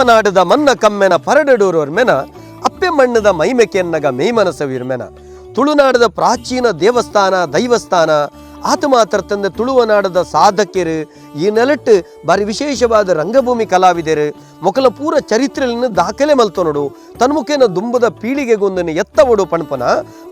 ತುಳುವನಾಡದ ಮನ್ನ ಕಮ್ಮೆನ ಪರಡಡೂರೋರ್ ಮೆನ ಅಪ್ಪೆ ಮಣ್ಣದ ಮೈಮೆಕೆನ್ನಗ ಮೇಮನಸವಿರ್ ಮೆನ ತುಳುನಾಡದ ಪ್ರಾಚೀನ ದೇವಸ್ಥಾನ ದೈವಸ್ಥಾನ ಆತ ಮಾತ್ರ ತಂದೆ ತುಳುವನಾಡದ ಸಾಧಕರು ಈ ನೆಲಟ್ಟು ಬಾರಿ ವಿಶೇಷವಾದ ರಂಗಭೂಮಿ ಕಲಾವಿದರು ಮೊಕಲ ಪೂರ ಚರಿತ್ರೆಯನ್ನು ದಾಖಲೆ ಮಲ್ತೊನಡು ತನ್ಮುಖೇನ ದುಂಬದ ಪೀಳಿಗೆಗೊಂದನ್ನು ಎತ್ತವಡು ಪಣಪನ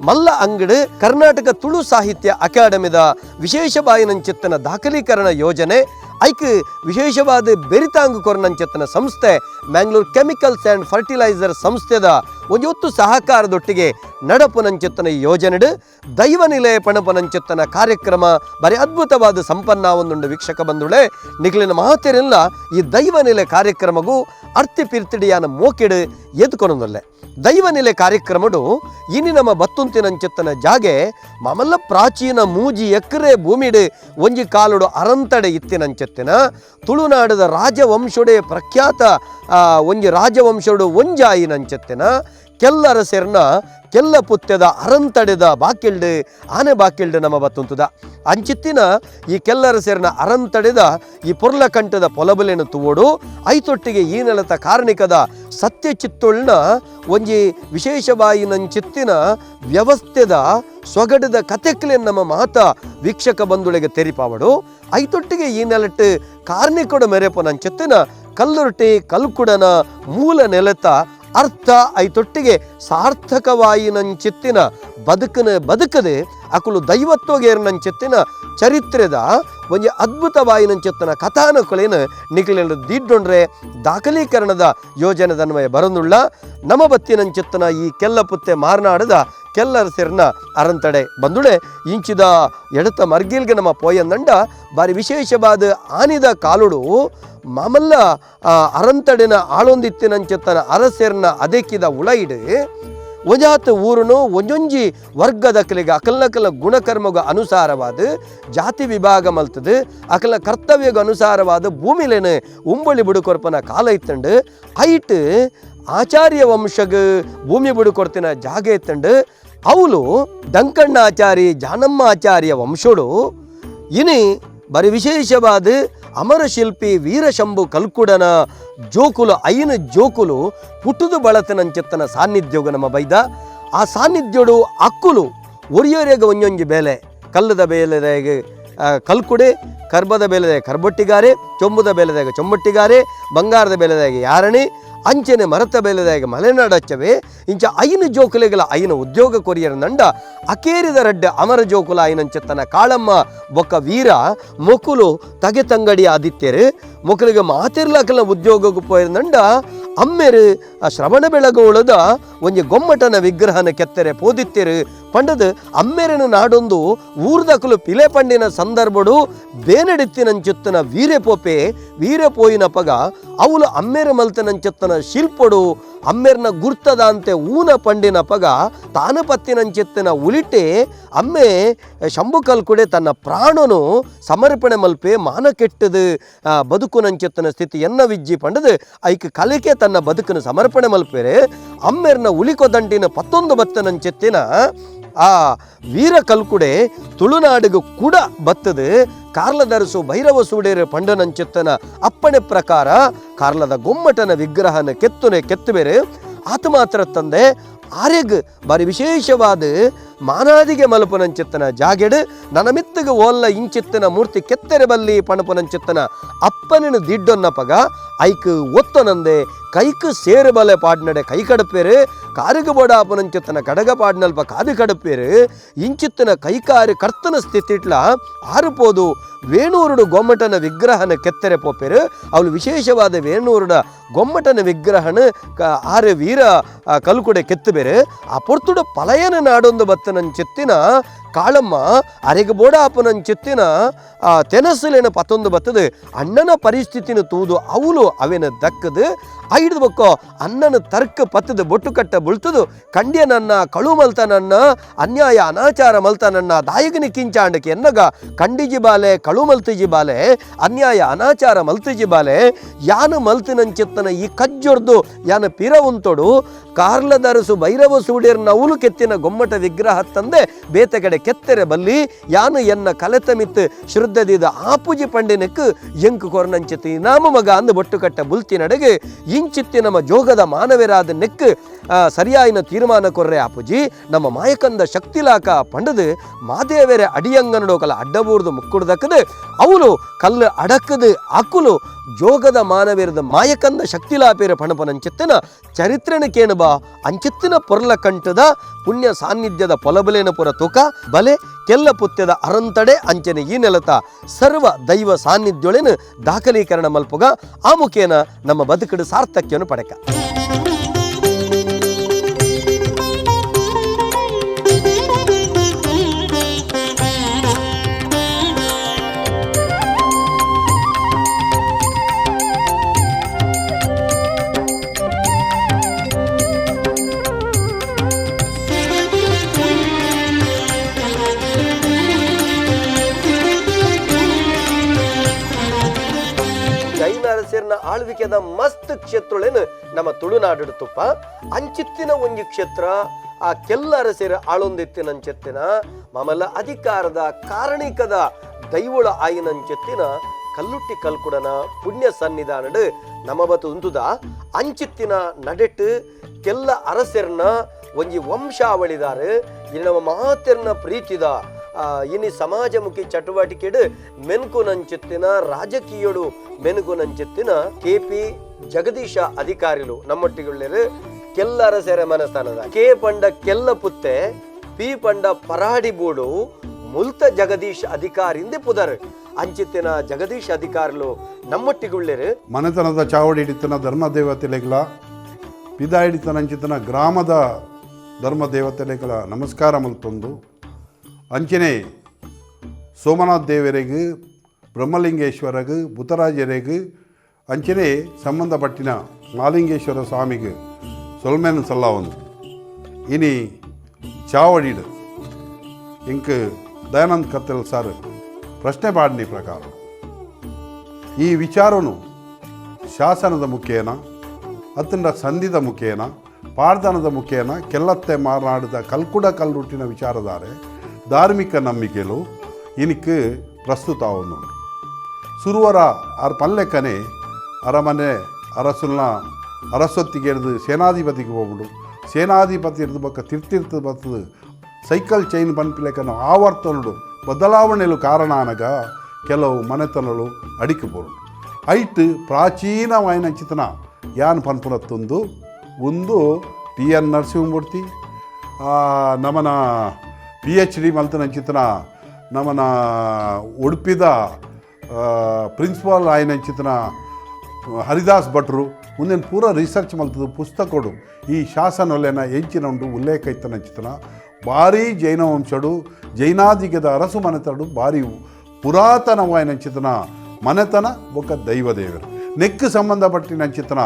ಮಲ್ಲ ಅಂಗಡಿ ಕರ್ನಾಟಕ ತುಳು ಸಾಹಿತ್ಯ ಅಕಾಡೆಮಿದ ವಿಶೇಷ ಬಾಯಿನಂಚಿತ್ತನ ದಾಖಲೀಕರಣ ಯೋಜನೆ ಐಕ್ ವಿಶೇಷವಾದ ಬೆರಿತಾಂಗು ಕೊರನಂಚೆತ್ತನ ಸಂಸ್ಥೆ ಮ್ಯಾಂಗ್ಳೂರ್ ಕೆಮಿಕಲ್ಸ್ ಆ್ಯಂಡ್ ಫರ್ಟಿಲೈಸರ್ ಸಂಸ್ಥೆದ ಒಂಜೊತ್ತು ಸಹಕಾರದೊಟ್ಟಿಗೆ ನಡಪುನಂಚೆತ್ತನ ಯೋಜನೆ ದೈವ ನಿಲಯ ಪಣಪನಂಚೆತ್ತನ ಕಾರ್ಯಕ್ರಮ ಬರೀ ಅದ್ಭುತವಾದ ಸಂಪನ್ನ ಒಂದುಂಡು ವೀಕ್ಷಕ ಬಂದುಳೆ ನಿಖಲಿನ ಮಹತ್ಯರೆಲ್ಲ ಈ ದೈವ ನಿಲಯ ಕಾರ್ಯಕ್ರಮಗೂ ಅರ್ತಿ ಪಿರ್ತಿಡಿಯಾನ ಮೋಕೆಡು ಎದ್ಕೊನೊಂದೊಲ್ಲೆ ದೈವ ನಿಲೆ ಕಾರ್ಯಕ್ರಮಡು ಇನಿ ನಮ್ಮ ಬತ್ತುಂತಿನಂಚೆತ್ತನ ಜಾಗೆ ಮಮಲ್ಲ ಪ್ರಾಚೀನ ಮೂಜಿ ಎಕರೆ ಭೂಮಿಡು ಒಂಜಿ ಕಾಲುಡು ಅರಂತಡೆ ಇತ್ತಿನಂಚೆತ್ತಿನ ತುಳುನಾಡದ ರಾಜವಂಶುಡೆ ಪ್ರಖ್ಯಾತ ಒಂಜಿ ರಾಜವಂಶುಡು ಒಂಜಾಯಿನಂಚೆತ್ತಿನ ಕೆಲ್ಲರ ಸೇರ್ನ ಕೆಲ್ಲ ಪುತ್ಯದ ಅರಂತಡೆದ ಬಾಕಿಲ್ಡು ಆನೆ ಬಾಕಿಲ್ಡು ನಮ್ಮ ಬತ್ತುಂತದ ಅಂಚಿತ್ತಿನ ಈ ಕೆಲ್ಲರ ಸೇರ್ನ ಅರಂತಡೆದ ಈ ಪೊರ್ಲಕಂಠದ ಪೊಲಬಲೆನು ತುವೋಡು ಐತೊಟ್ಟಿಗೆ ಈ ನೆಲತ ಕಾರ್ಣಿಕದ ಸತ್ಯ ಚಿತ್ತೊಳ್ನ ಒಂಜಿ ವಿಶೇಷವಾಯಿನಂಚಿತ್ತಿನ ವ್ಯವಸ್ಥೆದ ಸೊಗಡದ ಕಥೆಕ್ಲೆನ್ ನಮ್ಮ ಮಾತ ವೀಕ್ಷಕ ಬಂಧುಳಿಗೆ ತೆರಿಪಾವಡು ಐತೊಟ್ಟಿಗೆ ಈ ನೆಲಟ್ಟು ಕಾರ್ಣಿಕೊಡ ಮೆರೆಪನಂಚಿತ್ತಿನ ಕಲ್ಲುರುಟಿ ಕಲ್ಕುಡನ ಮೂಲ ನೆಲತ ಅರ್ಥ ಐತೊಟ್ಟಿಗೆ ಸಾರ್ಥಕವಾಯಿನಂಚಿತ್ತಿನ ಬದುಕದೆ ಅಕುಲು ದೈವತ್ವಗೇರ್ನಂಚಿತ್ತಿನ ಚರಿತ್ರೆದ ಒಂಜಿ ಅದ್ಭುತವಾಯಿನಂಚಿತ್ತಿನ ಕಥಾನಕಲೇನು ನಿಖಿಲೆಂಡು ದೀಡ್ಡೊಂಡ್ರೆ ದಾಖಲೀಕರಣದ ಯೋಜನೆದನ್ವಯ ಬರಂದುಳ್ಳ ನಮ್ಮ ಬತ್ತಿನಂಚಿತ್ತಿನ ಈ ಕೆಲ್ಲ ಪುತ್ತೆ ಮಾರ್ನಾಡದ ಕೆಲ್ಲರ ಸೇರ್ನ ಅರಂತಡೆ ಬಂದುಳೆ ಇಂಚಿದ ಎಡತ ಮರ್ಗಿಲ್ಗೆ ನಮ್ಮ ಪೋಯಂದಂಡ ಬಾರಿ ವಿಶೇಷವಾದ ಆನಿದ ಕಾಲುಡು ಮಾಮಲ್ಲ ಅರಂತಡಿನ ಆಳೊಂದಿತ್ತಿನಂಚೆತ್ತನ ಅರಸೇರ್ನ ಅದಕ್ಕಿದ ಉಳೈಡು ಒಂಜಾತ ಊರುನು ಒಂಜೊಂಜಿ ವರ್ಗದ ಕಲೆಗೆ ಅಕಲ್ನಕಲ ಗುಣಕರ್ಮಗ ಅನುಸಾರವಾದ ಜಾತಿ ವಿಭಾಗ ಮಲ್ತದು ಅಕಲ ಕರ್ತವ್ಯಗ ಅನುಸಾರವಾದ ಭೂಮಿಲೇನು ಉಂಬಳಿ ಬುಡುಕೊರ್ಪನ ಕಾಲ ಇತ್ತಂಡು ಐಟ್ ಆಚಾರ್ಯ ವಂಶಗ ಭೂಮಿ ಬುಡುಕೊಡ್ತಿನ ಜಾಗ ಇತ್ತಂಡು ಅವಳು ದಂಕಣ್ಣ ಆಚಾರಿ ಜಾನಮ್ಮ ಆಚಾರ್ಯ ವಂಶೋಡು ಇನಿ ಬರಿ ವಿಶೇಷವಾದ ಅಮರಶಿಲ್ಪಿ ವೀರಶಂಭು ಕಲ್ಕುಡನ ಜೋಕುಲು ಐನ ಜೋಕುಲು ಪುಟ್ಟುದು ಬಳತನಂಚೆತ್ತನ ಸಾನ್ನಿಧ್ಯೋಗ ನಮ್ಮ ಬೈದ ಆ ಸಾನ್ನಿಧ್ಯೋಡು ಅಕ್ಕುಲು ಒರಿಯೋರೆಗ ಒಂಜೊಂಜಿ ಬೇಲೆ ಕಲ್ಲದ ಬೇಲೆದಾಗೆ ಕಲ್ಕುಡೆ ಕರ್ಬದ ಬೇಲೆದಾಗೆ ಕರ್ಬೊಟ್ಟಿಗಾರೆ ಚೊಂಬುದ ಬೇಲೆದಾಗೆ ಚೊಂಬೊಟ್ಟಿಗಾರೆ ಬಂಗಾರದ ಬೇಲೆದಾಗೆ ಯಾರಣಿ ಅಂಚನೆ ಮರತ ಬೇಲೆದಾಗೆ ಮಲೆನಾಡಚ್ಚವೇ ಇಂಚ ಐನು ಜೋಕುಲೆಗಳ ಐನ ಉದ್ಯೋಗ ಕೊರಿಯರ ನಂಡ ಅಕೇರಿದ ರಡ್ಡೆ ಅಮರ ಜೋಕುಲ ಐನಂಚೆತ್ತನ ಕಾಳಮ್ಮ ಬೊಕ್ಕ ವೀರ ಮೊಕುಲು ತಗೆ ತಂಗಡಿ ಆದಿತ್ಯರು ಮೊಕಲಿಗೆ ಮಾತಿರ್ಲಕಲ ಉದ್ಯೋಗಕ್ಕೆ ಪೋಯಿರ ನಂಡ ಅಮ್ಮೆರು ಆ ಶ್ರವಣ ಬೆಳಗೋಳದ ಒಂಜಿ ಗೊಮ್ಮಟನ ವಿಗ್ರಹನ ಕೆತ್ತರೆ ಪೋದಿತ್ತೆರು ಪಂಡದು ಅಮ್ಮೆರನ ನಾಡೊಂದು ಊರ್ದಕಲು ಪಿಲೆ ಪಂಡಿನ ಸಂದರ್ಭಡು ಬೇನಡಿತ್ತಿನಂಚೆತ್ತನ ವೀರೆ ಪೋಯಿನ ಪಗ ಅವಳು ಅಮ್ಮೆರ ಮಲ್ತನಂಚೆತ್ತನ ಶಿಲ್ಪಡು ಅಮ್ಮೆರ್ನ ಗುರ್ತದ ಅಂತೆ ಊನ ಪಂಡಿನ ಪಗ ತಾನು ಪತ್ತಿನಂಚೆತ್ತಿನ ಉಲಿಟೆ ಅಮ್ಮೆ ಶಂಭು ಕಲ್ಕುಡೆ ತನ್ನ ಪ್ರಾಣನು ಸಮರ್ಪಣೆ ಮಲ್ಪೆ ಮಾನ ಕೆಟ್ಟದು ಬದುಕುನಂಚೆತ್ತನ ಸ್ಥಿತಿ ಎನ್ನ ವಿಜ್ಜಿ ಪಂಡದು ಐಕ್ ಕಲಿಕೆ ತನ್ನ ಬದುಕನ್ನು ಸಮರ್ಪಣೆ ಮಲ್ಪೇರೆ ಅಮ್ಮೆರ್ನ ಉಲಿಕೊದಂಟಿನ 11 ಬತ್ತನಂಚೆತ್ತಿನ ಆ ವೀರ ಕಲ್ಕುಡೆ ತುಳುನಾಡಿಗೂ ಕೂಡ ಬತ್ತದು ಕಾರ್ಲದರಸು ಭೈರವ ಸೂಡೇರೆ ಪಂಡನಂಚೆತ್ತನ ಅಪ್ಪಣೆ ಪ್ರಕಾರ ಕಾರ್ಲದ ಗೊಮ್ಮಟನ ವಿಗ್ರಹನ ಕೆತ್ತುಬೇರೆ ಆತ ಮಾತ್ರ ತಂದೆ ಆರೆಗ್ ಬಾರಿ ವಿಶೇಷವಾದ ಮಾನಾದಿಗೆ ಮಲಪನಂಚೆತ್ತನ ಜಾಗೆಡು ನನ್ನ ಮಿತ್ತಗ ಓಲ್ಲ ಇಂಚಿತ್ತನ ಮೂರ್ತಿ ಕೆತ್ತೆರೆ ಬಲ್ಲಿ ಪಣಪನಂಚೆತ್ತನ ಅಪ್ಪನಿನ ದಿಡ್ಡೊನ್ನ ಪಗ ಐಕ್ ಒತ್ತೊನಂದೆ ಕೈಕ್ ಸೇರು ಬಲೆ ಪಾಡ್ನಡೆ ಕೈ ಕಡಪೇರು ಕಾರಿಗ ಬೋಡಾಪನಂಚೆತ್ತನ ಕಡಗ ಪಾಡ್ನಲ್ಪ ಕಾದು ಕಡಪೇರು ಇಂಚಿತ್ತನ ಕೈಕಾರಿ ಕರ್ತನ ಸ್ಥಿತಿಟ್ಲ ಆರುಪೋದು ವೇಣೂರುಡು ಗೊಮ್ಮಟನ ವಿಗ್ರಹನ ಕೆತ್ತರೆ ಪೋಪೇರು ಅವಳು ವಿಶೇಷವಾದ ವೇಣೂರುಡ ಗೊಮ್ಮಟನ ವಿಗ್ರಹನ ಆರು ವೀರ ಕಲ್ಕುಡೆ ಕೆತ್ತಬೇರು ಆ ಪೊರ್ತುಡ ಪಲಯನ ನಾಡೊಂದು ಬತ್ತನಂಚೆತ್ತಿನ ಕಾಳಮ್ಮ ಅರೆಗೆ ಬೋಡಾಪನಂಚೆತ್ತಿನ ತೆನಸಲೇನ 11 ಬತ್ತದು ಅಣ್ಣನ ಪರಿಸ್ಥಿತಿನ ತೂದು ಅವಳು ಅವೇನ ದಕ್ಕದು ಐದು ಬಕ್ಕೋ ಅಣ್ಣನ ತರ್ಕ ಪತ್ತದ ಬೊಟ್ಟು ಕಟ್ಟ ಬುಳ್ತದು ಕಂಡ್ಯ ನನ್ನ ಕಳು ಮಲ್ತನನ್ನ ಅನ್ಯಾಯ ಅನಾಚಾರ ಮಲ್ತನನ್ನ ದಾಯಗನಿ ಕಿಂಚಾಂಡಕ್ಕೆ ಎನ್ನಗ ಕಂಡಿಜಿ ಬಾಲೆ ಕಳು ಮಲ್ತಿಜಿ ಬಾಲೆ ಅನ್ಯಾಯ ಅನಾಚಾರ ಮಲ್ತಿಜಿ ಬಾಲೆ ಯಾನು ಮಲ್ತಿನಂಚೆತ್ತನ ಈ ಕಜ್ಜೊರ್ದು ಯಾನ ಪಿರ ಉಂತೊಡು ಕಾರ್ಲದರಸು ಭೈರವ ಸೂಡೇರ್ನ ಅವಳು ಕೆತ್ತಿನ ಗೊಮ್ಮಟ ವಿಗ್ರಹ ತಂದೆ ಬೇತೆ ಕಡೆ ಪಂಡೆ ಕೆತ್ತೆರೆ ಬಲ್ಲಿ ಯಾನು ಎನ್ನ ಕಲೆತ ಮಿತ್ ಶ್ರದ್ಧದಿದ ಆಪುಜಿ ಪಂಡಿನಕ್ಕೆ ಎಂಕು ಕೊರನಂಚಿತ್ತಿ ನಾಮ ಮಗ ಅಂದು ಬೊಟ್ಟು ಕಟ್ಟ ಬುಲ್ತಿ ನಡೆಗೆ ಇಂಚಿತ್ತಿ ನಮ್ಮ ಜೋಗದ ಮಾನವರಾದ ನೆಕ್ ಸರಿಯಾಯಿನ ತೀರ್ಮಾನ ಕೊರ್ರೆ ಆಪುಜಿ ನಮ್ಮ ಮಾಯಕಂದ ಶಕ್ತಿಲಾಕ ಪಂಡದು ಮಾದೇವರೆ ಅಡಿಯಂಗನಡೋಕಲ ಅಡ್ಡಬೂರ್ದು ಮುಕ್ಕುಡ್ದಕ್ಕದು ಅವಳು ಕಲ್ಲು ಅಡಕ್ಕದು ಅಕ್ಕುಲು ಜೋಗದ ಮಾನವೇರದ ಮಾಯಕಂದ ಶಕ್ತಿಲಾಪೇರ ಪಣಪನಂಚಿತ್ತಿನ ಚರಿತ್ರೆನ ಕೇಣಬಾ ಅಂಚಿತ್ತಿನ ಪೊರ್ಲ ಕಂಠದ ಪುಣ್ಯ ಸಾನ್ನಿಧ್ಯದ ಪೊಲಬಲೇನ ಪುರ ತುಕ ಬಲೆ ಕೆಲ್ಲ ಪುತ್ಯದ ಅರಂತಡೆ ಅಂಚನೆ ಈ ನೆಲತ ಸರ್ವ ದೈವ ಸಾನ್ನಿಧ್ಯೋಳೆನು ದಾಖಲೀಕರಣ ಮಲ್ಪುಗ ಆ ಮುಖೇನ ನಮ್ಮ ಬದುಕಡು ಸಾರ್ಥಕ್ಯವನ್ನು ಪಡೆಕ. ಆಳ್ವಿಕೆದ ಮಸ್ತ್ ಕ್ಷೇತ್ರಗಳೇನು ನಮ್ಮ ತುಳುನಾಡು ತುಪ್ಪ ಅಂಚಿತ್ತಿನ ಒಂಜಿ ಕ್ಷೇತ್ರ ಆ ಕೆಲ್ಲ ಅರಸೇರ ಆಳೊಂದಿತ್ತಿನ ಅಂಚೆತ್ತಿನ ಮಮಲ ಅಧಿಕಾರದ ಕಾರಣಿಕದ ದೈವಳ ಆಯಿನಂಚೆತ್ತಿನ ಕಲ್ಲುಟ್ಟಿ ಕಲ್ಕುಡನ ಪುಣ್ಯ ಸನ್ನಿಧಾನಡು ನಮಬತ್ತು ಉಂತುದ ಅಂಚಿತ್ತಿನ ನಡೆಟ್ಟು ಕೆಲ್ಲ ಅರಸೆರ್ನ ಒಂಜಿ ವಂಶಾವಳಿದಾರು ಇಲ್ಲಿ ನಮ್ಮ ಮಾತೆರ್ನ ಪ್ರೀತಿದ ಇನಿ ಸಮಾಜಮುಖಿ ಚಟುವಟಿಕೆಡು ಮೆನ್ಕುನಂಚಿತ್ತಿನ ರಾಜಕೀಯಡು ಮೆನುಗುನಂಚಿತ್ತಿನ KP ಜಗದೀಶ ಅಧಿಕಾರಿಗಳು ನಮ್ಮೊಟ್ಟಿಗೆ ಕೆಲ್ಲರ ಸೆರೆ ಮನಸ್ಥಾನದ ಕೆ ಪಂಡ ಕೆಲ್ಲ ಪುತ್ತೆ ಪಿ ಪಂಡ ಪರಾಡಿ ಬೋಡು ಮುಲ್ತ ಜಗದೀಶ್ ಅಧಿಕಾರಿಂದ ಪುದರ್ ಅಂಚಿತ್ತಿನ ಜಗದೀಶ್ ಅಧಿಕಾರಿಗಳು ನಮ್ಮೊಟ್ಟಿಗೆ ಮನೆತನದ ಚಾವಡಿ ಹಿಡಿತನ ಧರ್ಮ ದೇವತೆಲೆಗಳ ಪಿದ ಹಿಡಿತನ ಅಂಚಿತನ ಗ್ರಾಮದ ಧರ್ಮ ದೇವತೆಲೆಗಳ ನಮಸ್ಕಾರ ಮಲ್ತೊಂದು ಅಂಚನೆ ಸೋಮನಾಥ್ ದೇವರಿಗೆ ಬ್ರಹ್ಮಲಿಂಗೇಶ್ವರಗೆ ಬುತರಾಜರಿಗೆ ಅಂಚನೆ ಸಂಬಂಧಪಟ್ಟಿನ ಮಾಲಿಂಗೇಶ್ವರ ಸ್ವಾಮಿಗೆ ಸೊಲ್ಮೇನು ಸಲ್ಲವನು ಇನಿ ಚಾವಡಿಡು ಇಂಕ್ ದಯಾನಂದ್ ಕತ್ತಲ್ ಸರ್ ಪ್ರಶ್ನೆ ಪಾಡಿನಿ ಪ್ರಕಾರ ಈ ವಿಚಾರನು ಶಾಸನದ ಮುಖೇನ ಅತ್ತಂಡ ಸಂಧಿದ ಮುಖೇನ ಪಾರ್ಧನದ ಮುಖೇನ ಕೆಲ್ಲತ್ತೆ ಮಾತನಾಡಿದ ಕಲ್ಕುಡ ಕಲ್ಲುಟ್ಟಿನ ವಿಚಾರದಾರೆ ಧಾರ್ಮಿಕ ನಂಬಿಕೆಲು ಇನಿಕ್ ಪ್ರಸ್ತುತ ಅವನು ಸುರುವರ ಆರ್ ಪಲ್ಲೆಕ್ಕನೆ ಅರಮನೆ ಅರಸುಲ್ನ ಅರಸೊತ್ತಿಗೆ ಹಿಡಿದು ಸೇನಾಧಿಪತಿಗೆ ಹೋಗ್ಬಿಡು ಸೇನಾಧಿಪತಿ ಹಿಡಿದು ಬಕ್ಕ ತಿರ್ತಿರ್ತದ ಬರ್ತದೆ ಸೈಕಲ್ ಚೈನ್ ಪನ್ಪಿಲೆಕ್ಕನು ಆವರ್ತನಡು ಬದಲಾವಣೆಲು ಕಾರಣ ಅನಗ ಕೆಲವು ಮನೆತನಗಳು ಅಡಿಕೆಬೋದು ಐಟ್ ಪ್ರಾಚೀನವಾಯಿನ ಚಿತನ ಯಾನ್ ಪನ್ಪುರತ್ತೊಂದು ಒಂದು TN ನರಸಿಂಹಮೂರ್ತಿ ನಮನ PhD ಮಲ್ತನ ಚಿತನ ನಮನ ಉಡುಪಿದ ಪ್ರಿನ್ಸಿಪಾಲ್ ಆಯ್ನ ಚಿತನ ಹರಿದಾಸ್ ಭಟ್ರು ಮುಂದಿನ ಪೂರ ರಿಸರ್ಚ್ ಮಲ್ತದ ಪುಸ್ತಕಡು ಈ ಶಾಸನೊಲೆನ ಹೆಂಚಿನ ಉಂಡು ಉಲ್ಲೇಖ ಇತ್ತನ ಚಿತನ ಭಾರೀ ಜೈನ ವಂಶಡು ಜೈನಾದಿಗದ ಅರಸು ಮನೆತಡು ಭಾರಿ ಪುರಾತನವಾಯಿನ ಚಿತನ ಮನೆತನ ಬೊಕ್ಕ ದೈವದೇವರು ನೆಕ್ ಸಂಬಂಧಪಟ್ಟಿನ ಚಿತನ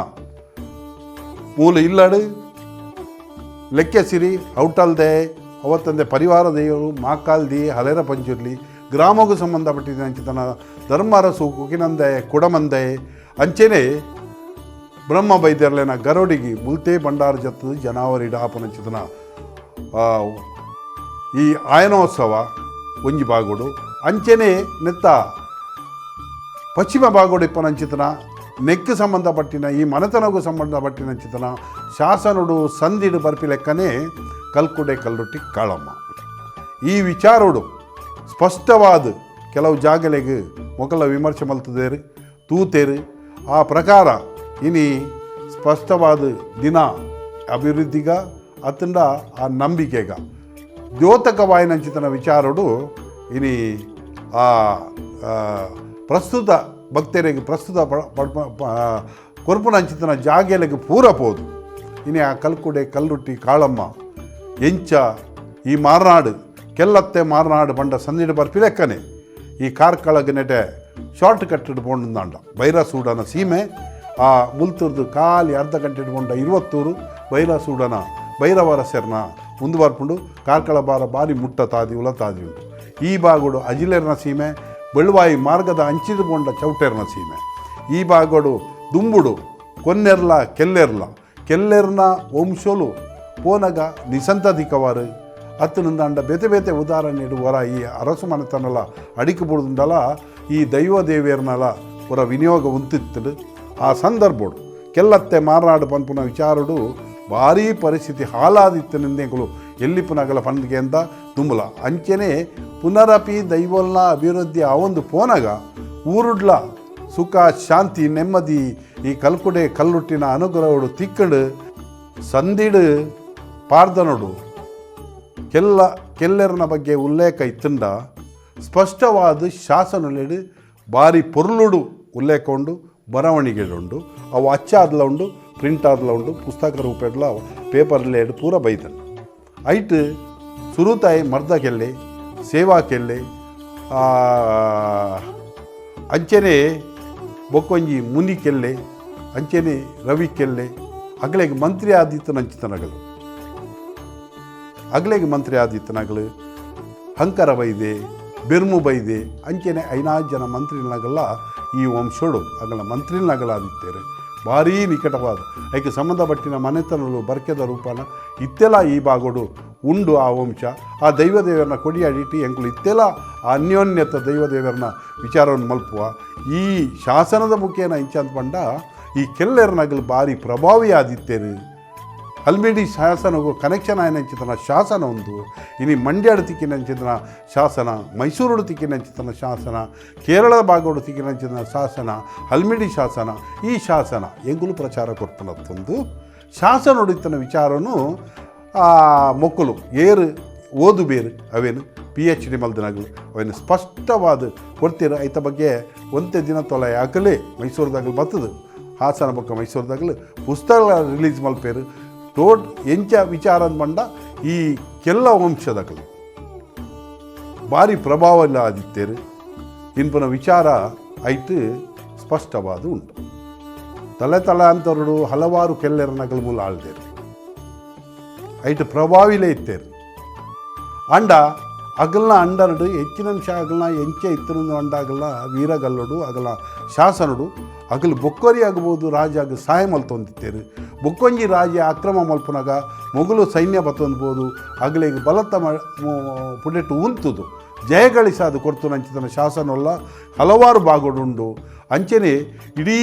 ಮೂಲ ಇಲ್ಲಡು ಲೆಕ್ಕೆಸಿರಿ ಔಟಲ್ದೆ ಅವತ್ತಂದೆ ಪರಿವಾರ ದೇವರು ಮಾಕಾಲ್ದಿ ಹಲೆರ ಪಂಚುರ್ಲಿ ಗ್ರಾಮಗೂ ಸಂಬಂಧಪಟ್ಟಿದ ಅಂಚಿತನ ಧರ್ಮರಸು ಕುಕಿನಂದೆ ಕುಡಮಂದೆ ಅಂಚೆನೆ ಬ್ರಹ್ಮ ಬೈದ್ಯರ್ಲೆನ ಗರೋಡಿಗಿ ಮುಲ್ತೆ ಬಂಡಾರ ಜತ್ತದ ಜನಾವರಿಡ ಆಪನಂಚಿತನ ಈ ಆಯನೋತ್ಸವ ಒಂಜಿ ಬಾಗೋಡು ಅಂಚೆನೆ ನೆತ್ತ ಪಶ್ಚಿಮ ಬಾಗೋಡು ಇಪ್ಪನಂಚಿತನ ನೆಕ್ ಸಂಬಂಧಪಟ್ಟಿನ ಈ ಮನೆತನಗೂ ಸಂಬಂಧಪಟ್ಟಿನ ಚಿತನ ಶಾಸನಡು ಸಂದಿಡು ಬರ್ಪಿ ಲೆಕ್ಕನೇ ಕಲ್ಕುಡೆ ಕಲ್ಲುಟ್ಟಿ ಕಾಳಮ್ಮ ಈ ವಿಚಾರೋಡು ಸ್ಪಷ್ಟವಾದ ಕೆಲವು ಜಾಗಲೆಗೆ ಮೊಕಲ ವಿಮರ್ಶೆ ಮಲ್ತದೇರು ತೂತೇರು ಆ ಪ್ರಕಾರ ಇನಿ ಸ್ಪಷ್ಟವಾದ ದಿನ ಅಭಿವೃದ್ಧಿಗ ಅತ್ತಂಡ ಆ ನಂಬಿಕೆಗ ದ್ಯೋತಕವಾಯಿನಂಚಿತನ ವಿಚಾರೋಡು ಇನಿ ಆ ಪ್ರಸ್ತುತ ಭಕ್ತರಿಗೆ ಪ್ರಸ್ತುತ ಕೊರ್ಪುನಂಚಿತನ ಜಾಗೆಲೆಗೆ ಪೂರಪೋದು ಇನಿ ಆ ಕಲ್ಕುಡೆ ಕಲ್ಲುಟ್ಟಿ ಕಾಳಮ್ಮ ಎಂಚ ಈ ಮಾರ್ನಾಡು ಕೆಲ್ಲತ್ತೆ ಮಾರ್ನಾಡು ಬಂಡ ಸಂದಿಡು ಬರ್ಪಿಲೆಕ್ಕನೆ ಈ ಕಾರ್ಕಳಗೆ ನೆಟೆ ಶಾರ್ಟ್ ಕಟ್ ಇಟ್ಕೊಂಡಂದಾಂಡ ಬೈರಸೂಡನ ಸೀಮೆ ಆ ಮುಲ್ತೂರ್ದು ಖಾಲಿ ಅರ್ಧ ಗಂಟೆ ಇಟ್ಕೊಂಡ 20 ಬೈರಸೂಡನ ಭೈರವರ ಸೆರ್ನ ಮುಂದೆ ಬರ್ಪುಂಡು ಕಾರ್ಕಳ ಬಾರ ಬಾರಿ ಮುಟ್ಟ ತಾದಿ ಉಲ ತಾದಿ ಉಂಟು ಈ ಬಾಗೋಡು ಅಜಿಲೇರ್ನ ಸೀಮೆ ಬೆಳುವಾಯಿ ಮಾರ್ಗದ ಅಂಚಿದುಕೊಂಡ ಚೌಟೇರ್ನ ಸೀಮೆ ಈ ಬಾಗೋಡು ದುಂಬುಡು ಕೊನ್ನೆರ್ಲ ಕೆಲ್ಲೆರ್ನ ವಂಶೋಲು ಪೋನಗ ನಿಸಂತಧಿಕವಾರು ಅತ್ತನಿಂದ ಅಂಡ ಬೇತೆ ಬೇತೆ ಉದಾಹರಣೆ ಹೊರ ಈ ಅರಸು ಮನೆತನಲ ಅಡಿಕೆ ಬಿಡುದಿಂದಲ ಈ ದೈವ ದೇವಿಯರ್ನಲ ಹೊರ ವಿನಿಯೋಗ ಉಂತಿತ್ತು ಆ ಸಂದರ್ಭಡು ಕೆಲ್ಲತ್ತೆ ಮಾರನಾಡು ಪನ್ಪುನ ವಿಚಾರಡು ಭಾರೀ ಪರಿಸ್ಥಿತಿ ಹಾಲಾದಿತ್ತನೆಂದೇಗಳು ಎಲ್ಲಿಪುನಗಲ ಪಂದಿಗೆ ಅಂತ ತುಂಬಲ ಅಂಚೆನೆ ಪುನರಪಿ ದೈವಲ್ನ ಅಭಿವೃದ್ಧಿ ಆ ಒಂದು ಪೋನಾಗ ಊರುಡ್ಲ ಸುಖ ಶಾಂತಿ ನೆಮ್ಮದಿ ಈ ಕಲ್ಕುಡೆ ಕಲ್ಲುಟ್ಟಿನ ಅನುಗ್ರಹಡು ತಿಕ್ಕಡು ಸಂದಿಡು ಪಾರ್ದನೋಡು ಕೆಲ್ಲೆರನ ಬಗ್ಗೆ ಉಲ್ಲೇಖ ಇತ್ತಂಡ ಸ್ಪಷ್ಟವಾದ ಶಾಸನಲೆಡು ಭಾರಿ ಪೊರ್ಲುಡು ಉಲ್ಲೇಖ ಉಂಡು ಬರವಣಿಗೆ ಉಂಡು ಅವು ಅಚ್ಚಾದ್ಲ ಉಂಡು ಪ್ರಿಂಟ್ ಆದ್ಲ ಉಂಡು ಪುಸ್ತಕ ರೂಪಡ್ಲ ಪೇಪರ್ಲೇಡು ಪೂರ ಬೈತನು ಐಟ್ ಸುರುತಾಯಿ ಮರ್ದ ಕೆಲ್ಲೆ ಸೇವಾ ಕೆಲ್ಲೆ ಅಂಚೆನೆ ಬೊಕ್ಕೊಂಜಿ ಮುನಿ ಕೆಲ್ಲೆ ಅಂಚೆನೆ ರವಿ ಕೆಲ್ಲೆ ಅಗ್ಲೆಗೆ ಮಂತ್ರಿ ಆದಿತ್ತನಂಚಿತನಗಳು ಅಗ್ಲೆಗೆ ಮಂತ್ರಿ ಆದಿತ್ತನಗಳು ಹಂಕರ ಬೈದೆ ಬೆರ್ಮು ಬೈದೆ ಅಂಚೆನೆ 5 ಜನ ಮಂತ್ರಿನಗಲ್ಲ ಈ ವಂಶೋಡು ಅಗಲ ಮಂತ್ರಿನಗಳಾದಿತ್ತೇರೆ ಭಾರೀ ನಿಕಟವಾದ ಅದಕ್ಕೆ ಸಂಬಂಧಪಟ್ಟಿನ ಮನೆತನಗಳು ಬರ್ಕೆದ ರೂಪನ ಇತ್ತೆಲ್ಲ ಈ ಭಾಗೋಡು ಉಂಡು ಆ ವಂಶ ಆ ದೈವದೇವರನ್ನ ಕೊಡಿಯಾಡಿಟ್ಟು ಎಂಕುಲು ಇತ್ತೆಲ್ಲ ಆ ಅನ್ಯೋನ್ಯತ ದೈವದೇವರನ್ನ ವಿಚಾರವನ್ನು ಮಲ್ಪುವ ಈ ಶಾಸನದ ಮುಖೇನ ಇಂಚಂತ ಪಂಡ ಈ ಕೆಲ್ಲೆರನಗಲು ಭಾರಿ ಪ್ರಭಾವಿ ಆದಿತ್ತೇರು ಹಲ್ಮಿಡಿ ಶಾಸನಗೂ ಕನೆಕ್ಷನ್ ಆಯ್ನಂಚಿತನ ಶಾಸನ ಒಂದು ಇನಿ ಮಂಡ್ಯಾಡು ತಿಕ್ಕಿನಂಚಿತನ ಶಾಸನ ಮೈಸೂರು ತಿಕ್ಕಿನಂಚಿತನ ಶಾಸನ ಕೇರಳದ ಭಾಗೋಡು ತಿಕ್ಕಿನಂಚಿತನ ಶಾಸನ ಹಲ್ಮಿಡಿ ಶಾಸನ ಈ ಶಾಸನ ಎಂಗುಲು ಪ್ರಚಾರ ಕೊಡ್ತನತ್ತೊಂದು ಶಾಸನ ಹೊಡಿತನ ವಿಚಾರನು ಮೊಕ್ಕಲು ಏರು ಓದು ಬೇರು ಅವೇನು PhD ಮಲ್ದಿನಗಳು ಅವೇನು ಸ್ಪಷ್ಟವಾದ ಕೊಡ್ತೀರ ಐತ ಬಗ್ಗೆ ಒಂದೇ ದಿನ ತೊಲೆ ಆಗಲೇ ಮೈಸೂರದಾಗಲು ಬರ್ತದೆ ಹಾಸನ ಪಕ್ಕ ಮೈಸೂರದಾಗಲು ಪುಸ್ತಕ ರಿಲೀಸ್ ಮಲ್ಪೇರು ಎಂಚ ವಿಚಾರ ಬಂಡ ಈ ಕೆಲ್ಲ ವಂಶದಗಳು ಭಾರಿ ಪ್ರಭಾವ ಎಲ್ಲ ಆದಿತ್ತೇರು ಇನ್ಪುನ ವಿಚಾರ ಐಟ್ ಸ್ಪಷ್ಟವಾದ ಉಂಟು ತಲೆ ಹಲವಾರು ಕೆಲ್ಲೆರನಗಳು ಮೂಲ ಆಳ್ದೇರು ಐಟ್ ಪ್ರಭಾವಿಲೇ ಇತ್ತೇರು ಅಂಡ ಅಗಲ್ನ ಅಂಡರ್ಡು ಹೆಚ್ಚಿನ ಅಂಶ ಅಗಲ್ನ ಎಂಚೆ ಇತ್ತರೊಂದು ಅಂಡ ಅಗಲ್ನ ವೀರಗಲ್ಲಡು ಅಗಲ ಶಾಸನಡು ಅಗಲು ಬೊಕ್ಕೋರಿ ಆಗ್ಬೋದು ರಾಜ ಆಗ ಸಹಾಯ ಮಲ್ತೊಂದಿತ್ತೇರು ಬೊಕ್ಕೊಂಜಿ ರಾಜ ಅಕ್ರಮ ಮಲ್ಪನಾಗ ಮೊಗಲು ಸೈನ್ಯ ಬತ್ತೊಂದ್ಬೋದು ಅಗಲಿಗೆ ಬಲತ ಪುಡೆಟ್ಟು ಉಂತುದು ಜಯಗಳಿಸಾದು ಕೊಡ್ತು ನಂಚಿತನ ಶಾಸನವಲ್ಲ ಹಲವಾರು ಭಾಗಡುಂಡು ಅಂಚೆನೆ ಇಡೀ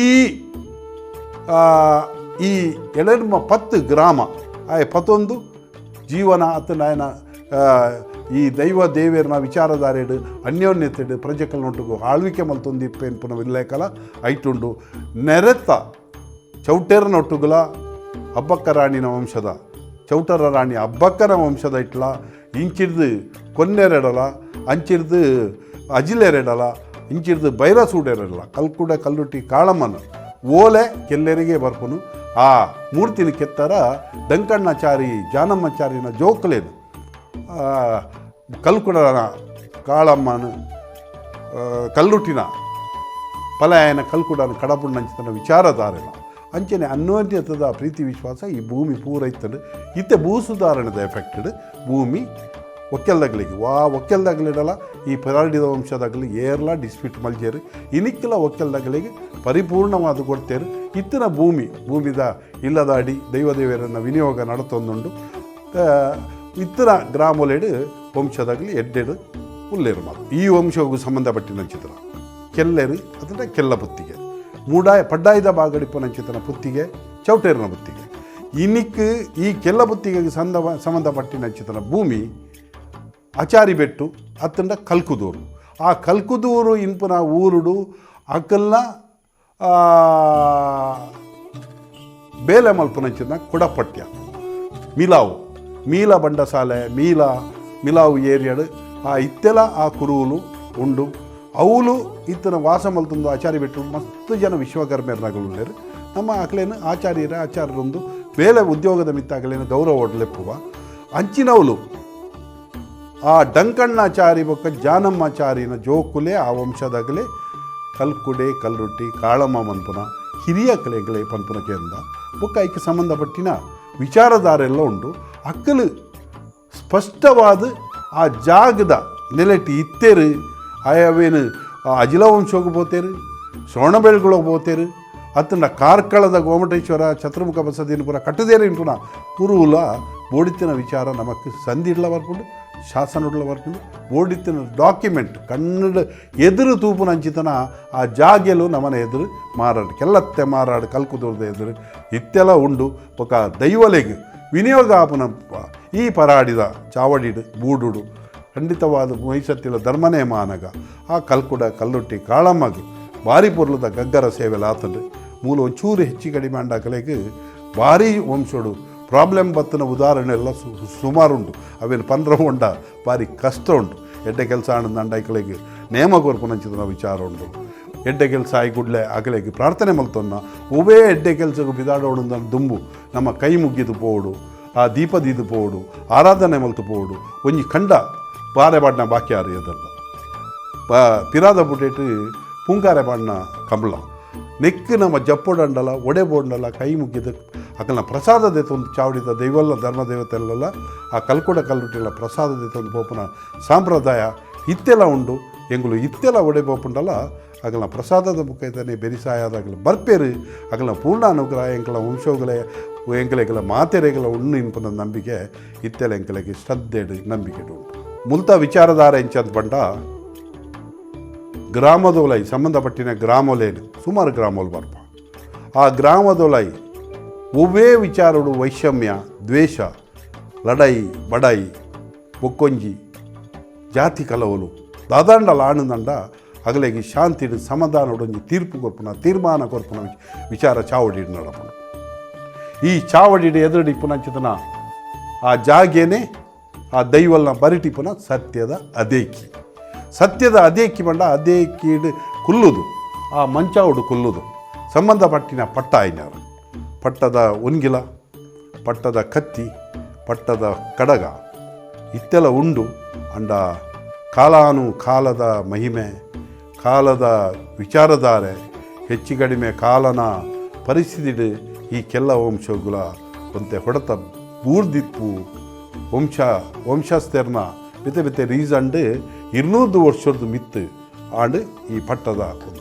ಈ 10 ಗ್ರಾಮ ಆ 11 ಜೀವನ ಅತನ ಈ ದೈವ ದೇವಿಯರ್ನ ವಿಚಾರಧಾರೆಡು ಅನ್ಯೋನ್ಯತೆಡು ಪ್ರಜೆಕಲ್ನೊಟ್ಟಿಗೂ ಆಳ್ವಿಕೆ ಮಲ್ತೊಂದಿಪ್ಪೇನು ಪುನಃ ವಿಲ್ಲೇಖಲ ಐಟುಂಡು ನೆರೆತ ಚೌಟೇರನೊಟ್ಟುಗಳ ಅಬ್ಬಕ್ಕ ರಾಣಿನ ವಂಶದ ಚೌಟರ ರಾಣಿ ಅಬ್ಬಕ್ಕನ ವಂಶದ ಇಟ್ಲ ಇಂಚಿಡ್ದು ಕೊನ್ನೆರೆಡಲ ಅಂಚಿಡ್ದು ಅಜಿಲೆರೆಡಲ ಇಂಚಿಡ್ದು ಬೈರಸೂಡೆರೆಡಲ ಕಲ್ಕುಡ ಕಲ್ಲುಟ್ಟಿ ಕಾಳಮ್ಮನ ಓಲೆ ಕೆಲ್ಲೆರಿಗೆ ಬರ್ಪನು ಆ ಮೂರ್ತಿನ ಕೆತ್ತರ ದಂಕಣ್ಣಾಚಾರಿ ಜಾನಮ್ಮಚಾರಿನ ಜೋಕಲೇನು ಕಲ್ಕುಡನ ಕಾಳಮ್ಮನ ಕಲ್ಲುಟ್ಟಿನ ಪಲಾಯನ ಕಲ್ಕುಡನ ಕಡಪುಣ್ಣಂಚಿತನ ವಿಚಾರಧಾರೆನ ಅಂಚನೆ ಅನ್ಯೋನ್ಯತದ ಪ್ರೀತಿ ವಿಶ್ವಾಸ ಈ ಭೂಮಿ ಪೂರ ಇತ್ತಡು ಇತ್ತೆ ಭೂ ಸುಧಾರಣೆದ ಎಫೆಕ್ಟೆಡ್ ಭೂಮಿ ಒಕ್ಕೆಲ್ದಾಗಲಿಗೆ ಒಕ್ಕೆಲ್ದಾಗಲಿಡಲ್ಲ ಈ ಪರಾಡಿದ ವಂಶದಾಗಲಿ ಏರ್ಲ ಡಿಸ್ಪ್ಯೂಟ್ ಮಲ್ಜೇರು ಇನಿಕ್ಕೆಲ್ಲ ಒಕ್ಕೆಲ್ದಾಗಲಿಗೆ ಪರಿಪೂರ್ಣವಾದ ಕೊಡ್ತೇರು ಇತ್ತಿನ ಭೂಮಿದ ಇಲ್ಲದ ಅಡಿ ದೈವದೇವರನ್ನು ವಿನಿಯೋಗ ನಡತೊಂದುಂಡು ಇತ್ತಿನ ಗ್ರಾಮೋಲೆಡು ವಂಶದಾಗಲಿ ಎಡ್ಡೆಡು ಉಲ್ಲೇರು ಮಾತು ಈ ವಂಶಗೂ ಸಂಬಂಧಪಟ್ಟಿನ ಚಿತ್ರ ಕೆಲ್ಲೆರು ಅದರ ಕೆಲ್ಲ ಪುತ್ತಿಗೆ ಪಡ್ಡಾಯದ ಬಾಗಡಿಪ್ಪನ ಚಿತ್ರನ ಪುತ್ತಿಗೆ ಚೌಟೇರನ ಪುತ್ತಿಗೆ ಇನಿಕ್ ಈ ಕೆಲ್ಲ ಪುತ್ತಿಗೆಗೆ ಸಂಬಂಧಪಟ್ಟಿನ ಚಿತ್ರನ ಭೂಮಿ ಆಚಾರಿ ಬೆಟ್ಟು ಅತ್ತಂಡ ಕಲ್ಕುದೂರು ಆ ಕಲ್ಕುದೂರು ಇಂಪುನ ಊರುಡು ಅಕಲ್ನ ಬೇಲೆ ಮಲ್ಪುನಂಚಿನ ಕೊಡಪಟ್ಯ ಮೀಲ ಬಂಡಸಾಲೆ ಮಿಲಾವು ಏರಿಯಾಡು ಆ ಇತ್ತೆಲ ಆ ಕುರುవులు ಉಂಡು ಅವಳು ಇತ್ತನ ವಾಸ ಮಲ್ತೊಂದು ಆಚಾರಿ ಬಿಟ್ಟು ಮಸ್ತ್ ಜನ ವಿಶ್ವಕರ್ಮೆಯರ್ನಾಗಲೇರು ನಮ್ಮ ಅಕ್ಲೇನು ಆಚಾರ್ಯರೊಂದು ಬೇಲೆ ಉದ್ಯೋಗದ ಮಿತ್ತಾಗಲೇನು ಗೌರವ ಒಡ್ಲೆಪ್ಪುವ ಅಂಚಿನವಳು ಆ ಡಂಕಣ್ಣಾಚಾರಿ ಬೊಕ್ಕ ಜಾನಮ್ಮಾಚಾರಿನ ಜೋಕುಲೆ ಆ ವಂಶದಾಗಲೇ ಕಲ್ಕುಡೆ ಕಲ್ರೊಟ್ಟಿ ಕಾಳಮ್ಮ ಮನ್ಪುನ ಹಿರಿಯ ಕಲೆಗಳೇ ಪನ್ಪುನಕ್ಕೆ ಅಂದ ಬೊಕ್ಕ ಐಕ್ಕೆ ಸಂಬಂಧಪಟ್ಟಿನ ವಿಚಾರಧಾರೆಲ್ಲ ಉಂಡು ಅಕ್ಕಲು ಸ್ಪಷ್ಟವಾದ ಆ ಜಾಗದ ನೆಲೆಟಿ ಇತ್ತೇರು ಆಯವೇನು ಅಜಿಲ ವಂಶೋಗಿ ಹೋಗ್ತೇರು ಶ್ರವಣಬೆಳಗೊಳಗೆ ಹೋಗ್ತೇರು ಅತ್ತನ ಕಾರ್ಕಳದ ಗೋಮಟೇಶ್ವರ ಚತುರ್ಮುಖ ಬಸದಿನ ಪುರ ಕಟ್ಟದೇರಿನ ಪುನಃ ಕುರುವುಲ ಬೋಡಿತ್ತಿನ ವಿಚಾರ ನಮಕ್ ಸಂದಿಡ್ಲ ಬರ್ಕೊಂಡು ಶಾಸನಡ್ಲ ಬರ್ಕೊಂಡು ಬೋಡಿತ್ತಿನ ಡಾಕ್ಯುಮೆಂಟ್ ಕನ್ನಡ ಎದುರು ತೂಪು ನಂಚಿತನ ಆ ಜಾಗೆಲು ನಮ್ಮನೆ ಎದುರು ಮಾರಾಡು ಕೆಲ್ಲತ್ತೆ ಮಾರಾಡು ಕಲ್ಕುದೂರದ ಎದುರು ಇತ್ತೆಲ್ಲ ಉಂಡು ఒక ದೈವಲೆಗೆ ವಿನಿಯೋಗ ಆಪನ ಈ ಪರಾಡಿದ ಚಾವಡಿಡು ಬೂಡುಡು ಖಂಡಿತವಾದ ಮೈಸತ್ತಿಲ ಧರ್ಮನೇ ಮಾನಗ ಆ ಕಲ್ಕುಡ ಕಲ್ಲುಟ್ಟಿ ಕಾಳಮ್ಮಗ ಭಾರಿ ಪೊರ್ಲದ ಗಗ್ಗರ ಸೇವೆಲ್ಲ ಆತಂಡು ಮೂಲ ಒಂಚೂರು ಹೆಚ್ಚು ಕಡಿಮೆ ಅಂಡಾಕಲೆಗೆ ಭಾರಿ ವಂಶೋಡು ಪ್ರಾಬ್ಲಮ್ ಬತ್ತಿನ ಉದಾಹರಣೆ ಎಲ್ಲ ಸುಮಾರುಂಟು ಅವೇನು ಪಂದ್ರ ಉಂಡ ಭಾರಿ ಕಷ್ಟ ಉಂಟು ಎಡ್ಡೆ ಕೆಲಸ ಆನಂದ ಅಂಡಾಕಲೆಗೆ ನೇಮ ಕೊರ್ಪುನಂಚಿದ ವಿಚಾರ ಉಂಟು ಎಡ್ಡೆ ಕೆಲಸ ಆಯ್ಕುಡ್ಲೆ ಆಗಲೆಗೆ ಪ್ರಾರ್ಥನೆ ಮಲ್ತೊನ್ನ ಒವೇ ಎಡ್ಡೆ ಕೆಲಸಕ್ಕೆ ಬಿದಾಡೋಣ ದುಂಬು ನಮ್ಮ ಕೈ ಮುಗಿದು ಪೋಡು ಆ ದೀಪದಿದು ಪೋಡು ಆರಾಧನೆ ಮಲ್ತು ಪೋಡು ಒಂಜಿ ಖಂಡ ಬಾರೆ ಬಾಡ್ನ ಬಾಕಿ ಆರಿಯದಲ್ಲ ಪಿರಾದ ಬುಟೇಟು ಪುಂಕಾರೆ ಬಾಡ್ನ ಕಂಬಳ ನೆಕ್ಕು ನಮ್ಮ ಜಪ್ಪೋಡಂಡಲ ಒಡೆ ಬೋಂಡಲ ಕೈ ಮುಗಿದ ಅಕಲ್ನ ಪ್ರಸಾದದೆ ತಂದು ಚಾವಡಿದ ದೈವಲ್ಲ ಧರ್ಮ ದೇವತೆಲ್ಲ ಆ ಕಲ್ಕೊಡ ಕಲ್ಲುಟ್ಟಿಲ್ಲ ಪ್ರಸಾದದೆ ತಂದು ಪೋಪನ ಸಂಪ್ರದಾಯ ಇತ್ತೆಲ್ಲ ಉಂಡು ಎಂಗುಲು ಇತ್ತೆಲ್ಲ ಒಡೆ ಪೋಪುಂಡಲ್ಲ ಅಗಲ ಪ್ರಸಾದದ ಮುಖೈತಾನೆ ಬೆರಿಸಾಯದಾಗಲ ಬರ್ಪೇರು ಅಗಲ ಪೂರ್ಣ ಅನುಗ್ರಹ ಎಂಕಲ ವಂಶೋಗಲೆ ಎಂಕಲೆಗಳ ಮಾತೆರೆಗಳ ಉಣ್ಣು ಇನ್ಪನ ನಂಬಿಕೆ ಇತ್ತೆಲ್ಲ ಎಂಕಲೆಗೆ ಶ್ರದ್ಧೆಡು ನಂಬಿಕೆ ಉಂಟು ಮುಲ್ತ ವಿಚಾರಧಾರ ಎಂಚಂತ ಪಂಡ ಗ್ರಾಮದೋಲೈ ಸಂಬಂಧಪಟ್ಟಿನ ಗ್ರಾಮೋಲೇನು ಸುಮಾರು ಗ್ರಾಮೋಲು ಬರ್ಪ ಆ ಗ್ರಾಮದೋಲೈ ಒವ್ವೇ ವಿಚಾರಡು ವೈಷಮ್ಯ ದ್ವೇಷ ಲಡಾಯಿ ಬಡಾಯಿ ಬೊಕ್ಕೊಂಜಿ ಜಾತಿ ಕಲವಲು ದಾದಾಂಡಲ ಆನಂದಂಡ ಅಗಲೆಗೆ ಶಾಂತಿಡು ಸಮಾಧಾನಡೊಂಜಿ ತೀರ್ಪು ಕೊರ್ಪುನ ತೀರ್ಮಾನ ಕೊರ್ಪುನ ವಿಚಾರ ಚಾವಡಿಡು ನಡಪುನ ಈ ಚಾವಡಿಡು ಎದುರುಡಿಪ್ಪುನಂಚಿತನ ಆ ಜಾಗೇನೆ ಆ ದೈವಲ್ನ ಬರಿಟಿಪ್ಪುನ ಸತ್ಯದ ಅದೇಕಿ ಸತ್ಯದ ಅದೇಕಿ ಬಂಡ ಅದೇಕಿಡು ಕುಲ್ಲುದು ಆ ಮಂಚಾವುಡು ಕುಲ್ಲುದು ಸಂಬಂಧಪಟ್ಟಿನ ಪಟ್ಟ ಆಯ್ನಾರ ಪಟ್ಟದ ಒನ್ಗಿಲ ಪಟ್ಟದ ಕತ್ತಿ ಪಟ್ಟದ ಕಡಗ ಇತ್ತೆಲ್ಲ ಉಂಡು ಅಂಡ ಕಾಲಾನು ಕಾಲದ ಮಹಿಮೆ ಕಾಲದ ವಿಚಾರಧಾರೆ ಹೆಚ್ಚು ಕಡಿಮೆ ಕಾಲನ ಪರಿಸ್ಥಿತಿ ಈ ಕೆಲ್ಲ ವಂಶಗುಲ ಒಂತೆ ಹೊಡೆತ ಬೂರ್ದಿಪ್ಪು ವಂಶಸ್ಥರ್ನ ಬಿತ್ತೆ ಬಿತ್ತೆ ರೀಸಂಡು 200 ವರ್ಷದ ಮಿತ್ತು ಆಂಡು ಈ ಪಟ್ಟದ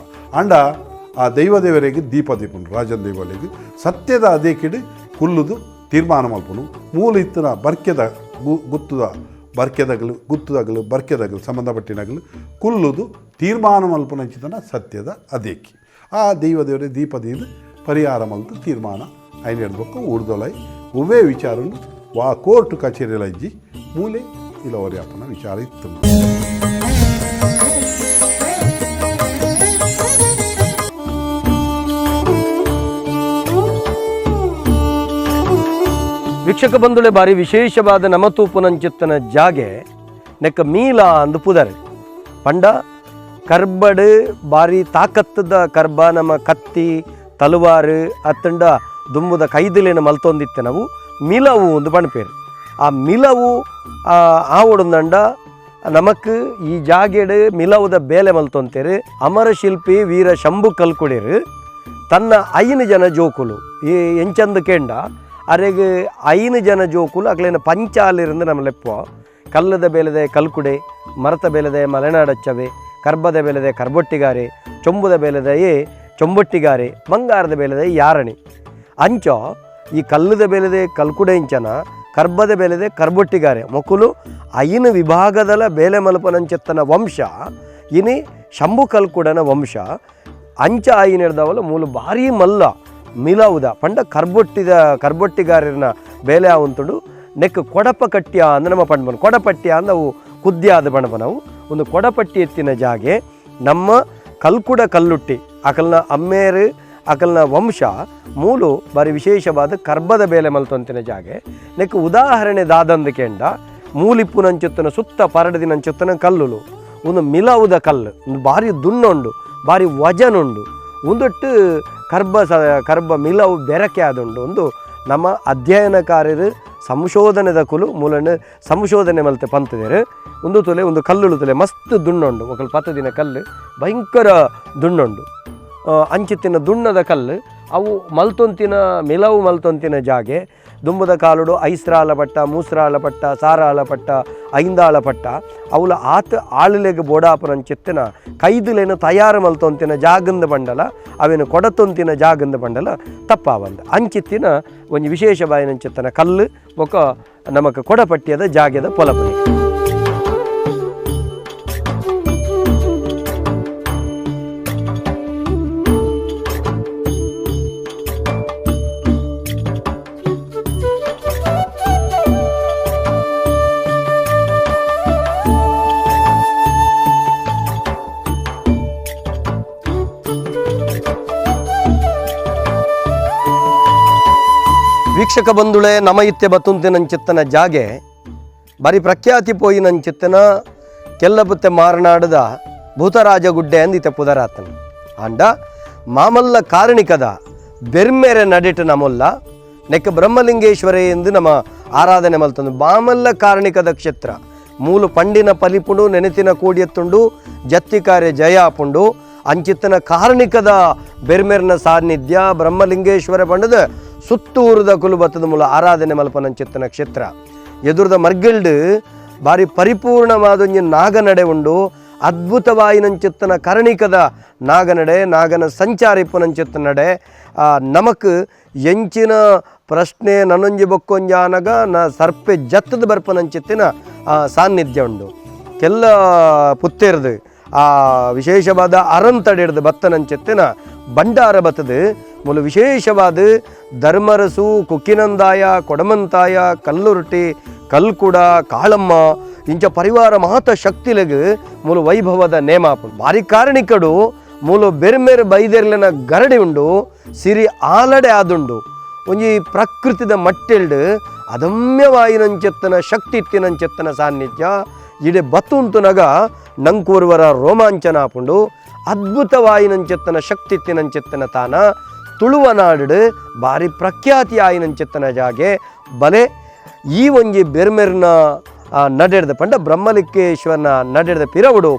ಆಂಡ ಆ ದೈವದೇವರಿಗೆ ದೀಪದೀಪನು ರಾಜನ ದೈವಲಿಗೆ ಸತ್ಯದ ಅದೇ ಕಿಡು ಕುಲ್ಲುದು ತೀರ್ಮಾನ ಮಲ್ಪನು ಮೂಲ ಇತ್ತಿನ ಬರ್ಕೆದ ಗುತ್ತುದ ಬರ್ಕೆದಗಲು ಗುತ್ತುದಗಲು ಬರ್ಕೆದಗಲು ಸಂಬಂಧಪಟ್ಟಿನಗಲು ಕುಲ್ಲುದು ತೀರ್ಮಾನ ಮಲ್ಪನಂಚಿತನ ಸತ್ಯದ ಅದೇಕಿ ಆ ದೈವದೇವರೇ ದೀಪದೀನು ಪರಿಹಾರ ಮಲ್ತು ತೀರ್ಮಾನ ಐನು ಹೇಳ್ಬೇಕು ಉಡ್ದೊಲೈ ಒವ್ವೇ ವಿಚಾರನು ವಾ ಕೋರ್ಟ್ ಕಚೇರಿಲ ಇಜ್ಜಿ ಮೂಲೆ ಇಲವರ್ಯಾಪನ ವಿಚಾರ ಇತ್ತು ವೀಕ್ಷಕ ಬಂಧುಳೆ ಬಾರಿ ವಿಶೇಷವಾದ ನಮತೂಪುನಂಚಿತ್ತನ ಜಾಗೆ ನೆಕ್ಕ ಮೀಲ ಅಂದು ಪುದರೆ ಪಂಡ ಕರ್ಬಡ್ ಬಾರಿ ತಾಕತ್ತದ ಕರ್ಬ ನಮ್ಮ ಕತ್ತಿ ತಲವಾರು ಅತ್ತಂಡ ದುಂಬುದ ಕೈದಿಲೇನ ಮಲ್ತೊಂದಿತ್ತೆ ನಾವು ಮಿಲವು ಒಂದು ಪಣಪೇರು ಆ ಮಿಲವು ಆವಡಂದಂಡ ನಮಕ್ ಈ ಜಾಗೆಡ್ ಮಿಲವುದ ಬೇಲೆ ಮಲ್ತೊಂತೇರು ಅಮರ ಶಿಲ್ಪಿ ವೀರ ಶಂಭು ಕಲ್ಕುಡೇರು ತನ್ನ 5 ಜನ ಜೋಕುಲು ಈ ಎಂಚಂದು ಕೇಂಡ ಅರೆಗೆ 5 ಜನ ಜೋಕುಲು ಅಕ್ಲೇನ ಪಂಚಾಲಿருந்து ನಮ್ಮ ಲೆಪ್ಪುವ ಕಲ್ಲದ ಬೇಲೆದೆ ಕಲ್ಕುಡೆ ಮರತ ಬೇಲೆದೆ ಮಲೆನಾಡಚ್ಚವೆ ಕರ್ಬದ ಬೇಲೆದೆ ಕರ್ಬೊಟ್ಟಿಗಾರೆ ಚೊಂಬುದ ಬೇಲೆದೆಯೇ ಚೊಂಬೊಟ್ಟಿಗಾರೆ ಬಂಗಾರದ ಬೇಲೆದೆ ಯಾರಣಿ ಅಂಚ ಈ ಕಲ್ಲದ ಬೇಲೆದೆ ಕಲ್ಕುಡೆ ಇಂಚನ ಕರ್ಬದ ಬೇಲೆದೆ ಕರ್ಬೊಟ್ಟಿಗಾರೆ ಮೊಕುಲು 5 ವಿಭಾಗದಲ ಬೇಲೆ ಮಲ್ಪನಂಚೆತ್ತನ ವಂಶ ಇನಿ ಶಂಭು ಕಲ್ಕುಡನ ವಂಶ ಅಂಚ ಆಯಿನ ಹಿಡ್ದವಲ್ಲ ಮೂಲು ಭಾರಿ ಮಲ್ಲ ಮಿಲಾವುದ ಪಂಡ ಕರ್ಬೊಟ್ಟಿಗಾರನ ಬೇಲೆ ಆವಂತುಡು ನೆಕ್ ಕೊಡಪ ಕಟ್ಟ್ಯ ಅಂದ್ರೆ ನಮ್ಮ ಪಂಡ್ ಬನ್ ಕೊಡಪಟ್ಟ್ಯ ಅಂದ ಅವು ಕುದ್ಯಾದ ಬಣ್ಣ ನಾವು ಒಂದು ಕೊಡಪಟ್ಟಿ ಎತ್ತಿನ ಜಾಗೆ ನಮ್ಮ ಕಲ್ಕುಡ ಕಲ್ಲುಟ್ಟಿ ಅಕಲ್ನ ಅಮ್ಮೇರು ಅಕಲ್ನ ವಂಶ ಮೂಲು ಬಾರಿ ವಿಶೇಷವಾದ ಕರ್ಬದ ಬೇಲೆ ಮಲ್ತೊಂತಿನ ಜಾಗೆ ನೆಕ್ ಉದಾಹರಣೆ ದಾದಂದು ಕೇಂಡ ಮೂಲಿಪ್ಪುನಂಚುತ್ತನ ಸುತ್ತ ಪರಡದಿನಂಚುತ್ತನ ಕಲ್ಲುಲು ಒಂದು ಮಿಲಾವುದ ಕಲ್ಲು ಒಂದು ಭಾರಿ ದುಣ್ಣುಂಡು ಭಾರಿ ವಜನುಂಡು ಒಂದೊಟ್ಟು ಕರ್ಬ ಮಿಲವು ಬೆರಕೆ ಆದುಂಡು ಒಂದು ನಮ್ಮ ಅಧ್ಯಯನಕಾರರು ಸಂಶೋಧನೆದ ಕುಲು ಮೂಲನ ಸಂಶೋಧನೆ ಮಲ್ತೆ ಪಂತದೇರು ಒಂದು ತೊಲೆ ಒಂದು ಕಲ್ಲುಳು ತೊಲೆ ಮಸ್ತ್ ದುಣ್ಣುಂಡು ಮಕ್ಕಳು 10 ದಿನ ಕಲ್ಲು ಭಯಂಕರ ದುಣ್ಣುಂಡು ಅಂಚಿತ್ತಿನ ದುಣ್ಣದ ಕಲ್ಲು ಅವು ಮಲ್ತೊಂತಿನ ಮಿಲವು ಮಲ್ತೊಂತಿನ ಜಾಗೆ ದುಂಬುದ ಕಾಲುಡು ಐಸ್ರಾಲ ಪಟ್ಟ ಮೂಸ್ರಾಲ ಪಟ್ಟ ಸಾರಾಲ ಪಟ್ಟ ಐಂದಾಳ ಪಟ್ಟ ಅವಳು ಆಳಲೆಗೆ ಬೋಡಾಪನಂಚಿತ್ತಿನ ಕೈದುಲೇನು ತಯಾರು ಮಲ್ತೊಂತಿನ ಜಾಗಂದ ಬಂಡಲ ಅವೇನು ಕೊಡತೊಂತಿನ ಜಾಗಂದ ಬಂಡಲ ತಪ್ಪಾವಂದ ಅಂಚಿತ್ತಿನ ಒಂದು ವಿಶೇಷ ಬಾಯಿನಂಚಿತ್ತನ ಕಲ್ಲು ಒಕ್ಕ ನಮಕ್ ಕೊಡಪಟ್ಟಿಯದ ಜಾಗದ ಪೊಲಪನಿ. ವೀಕ್ಷಕ ಬಂಧುಳೆ ನಮ ಇತ್ಯ ಬತ್ತುಂತಿನಂಚಿತ್ತನ ಜಾಗೆ ಬಾರಿ ಪ್ರಖ್ಯಾತಿ ಪೋಯಿನಂಚಿತ್ತನ ಕೆಲ್ಲಬುತ್ತೆ ಮಾರನಾಡದ ಭೂತರಾಜ ಗುಡ್ಡೆ ಅಂದಿತ್ತೆ ಪುದರಾತನ ಅಂಡ ಮಾಮಲ್ಲ ಕಾರಣಿಕದ ಬೆರ್ಮೆರೆ ನಡಿಟ ನಮಲ್ಲ ನೆಕ್ಕ ಬ್ರಹ್ಮಲಿಂಗೇಶ್ವರೇ ಎಂದು ನಮ್ಮ ಆರಾಧನೆ ಮಲ್ತಂದು ಮಾಮಲ್ಲ ಕಾರಣಿಕದ ಕ್ಷೇತ್ರ ಮೂಲು ಪಂಡಿನ ಪಲಿಪುಂಡು ನೆನೆತಿನ ಕೂಡಿಯತ್ತುಂಡು ಜತ್ತಿ ಕಾರ್ಯ ಜಯ ಆಪುಂಡು ಅಂಚಿತ್ತನ ಕಾರಣಿಕದ ಬೆರ್ಮೆರ್ನ ಸಾನ್ನಿಧ್ಯ ಬ್ರಹ್ಮಲಿಂಗೇಶ್ವರ ಪಂಡದ ಸುತ್ತೂರದ ಕುಲುಬತ್ತದ ಮೂಲ ಆರಾಧನೆ ಮಲ್ಪನಂಚಿತ್ತನ ಕ್ಷೇತ್ರ ಎದುರದ ಮರ್ಗಿಲ್ಡ್ ಬಾರಿ ಪರಿಪೂರ್ಣವಾದೊಂದು ನಾಗನಡೆ ಉಂಡು ಅದ್ಭುತವಾಯಿನಂಚಿತ್ತನ ಕರ್ಣಿಕದ ನಾಗನಡೆ ನಾಗನ ಸಂಚಾರಿಪ್ಪುನಂಚಿತ್ತ ನಡೆ ನಮಕ್ ಎಂಚಿನ ಪ್ರಶ್ನೆ ನನೊಂಜಿ ಬೊಕ್ಕೊಂಜಾನಗ ನ ಸರ್ಪೆ ಜತ್ತದ ಬರ್ಪನಂಚಿತ್ತಿನ ಸಾನ್ನಿಧ್ಯ ಉಂಡು ಕೆಲ್ಲ ಪುತ್ತೇರ್ದು ವಿಶೇಷವಾದ ಅರಂತಡೆಡ್ದು ಬತ್ತನಂಚಿತ್ತಿನ ಭಂಡಾರ ಬತ್ತದು ಮೂಲ ವಿಶೇಷವಾದ ಧರ್ಮರಸು ಕುಕ್ಕಿನಂದಾಯ ಕೊಡಮಂತಾಯ ಕಲ್ಲುರುಟಿ ಕಲ್ಕುಡ ಕಾಳಮ್ಮ ಇಂಚ ಪರಿವಾರ ಮಹತ ಶಕ್ತಿಲೆಗ್ ಮೂಲ ವೈಭವದ ನೇಮಾಪುಂಡು ಬಾರಿ ಕಾರಣಿಕಡು ಮೂಲ ಬೆರ್ಮೆರ್ ಬೈದೆರ್ಲಿನ ಗರಡಿ ಉಂಡು ಸಿರಿ ಆಲಡೆ ಆದುಂಡು ಒಂಜಿ ಪ್ರಕೃತಿದ ಮಟ್ಟೆಲ್ಡ್ ಅದಮ್ಯವಾಯಿನಂಚೆತ್ತನ ಶಕ್ತಿ ಇತ್ತಿನಂಚೆತ್ತನ ಸಾನ್ನಿಧ್ಯ ಇಡೆ ಬತ್ತುಂತುನಗ ನಂಕೂರ್ವರ ರೋಮಾಂಚನ ಆಪುಂಡು ಅದ್ಭುತವಾಯಿನಂಚೆತ್ತನ ಶಕ್ತಿ ಇತ್ತಿನಂಚೆತ್ತನ ತಾನ ತುಳುವನಾಡು ಭಾರಿ ಪ್ರಖ್ಯಾತಿ ಆಯಿನಂಚಿತ್ತನ ಜಾಗೆ ಬಲೆ ಈ ಒಂಜಿ ಬೆರ್ಮೆರ್ನ ನಡೆದ ಪಂಡ ಬ್ರಹ್ಮಲಿಂಗೇಶ್ವರನ ನಡೆದ ಪಿರವುಡು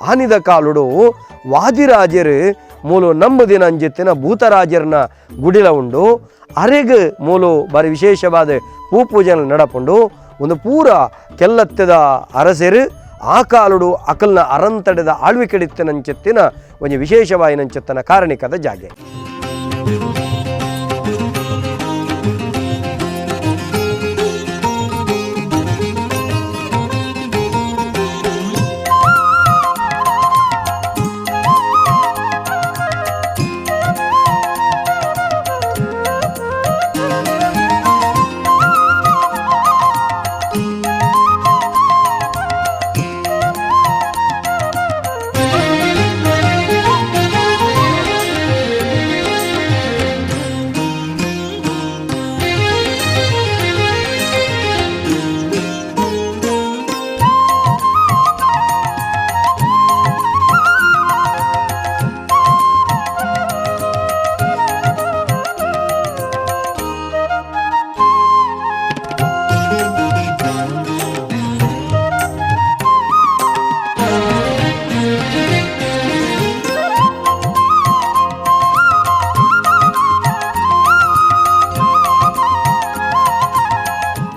ಆನಿದ ಕಾಲುಡು ವಾದಿರಾಜರು ಮೂಲು ನಂಬುದಿನ ಅಂಜಿತ್ತಿನ ಭೂತರಾಜರನ ಗುಡಿಲ ಉಂಡು ಅರೆಗ್ ಮೂಲು ಬಾರಿ ವಿಶೇಷವಾದ ಪೂಜೆನ ನಡಪುಂಡು ಒಂದು ಪೂರ ಕೆಲ್ಲತ್ತದ ಅರಸೆರು ಆ ಕಾಲುಡು ಅಕಲ್ನ ಅರಂತಡೆದ ಆಳ್ವಿಕೆಡಿತ್ತಿನಂಚಿತ್ತಿನ ಒಂದು ವಿಶೇಷವಾಯಿನಂಚಿತ್ತನ ಕಾರಣಿಕದ ಜಾಗೆ.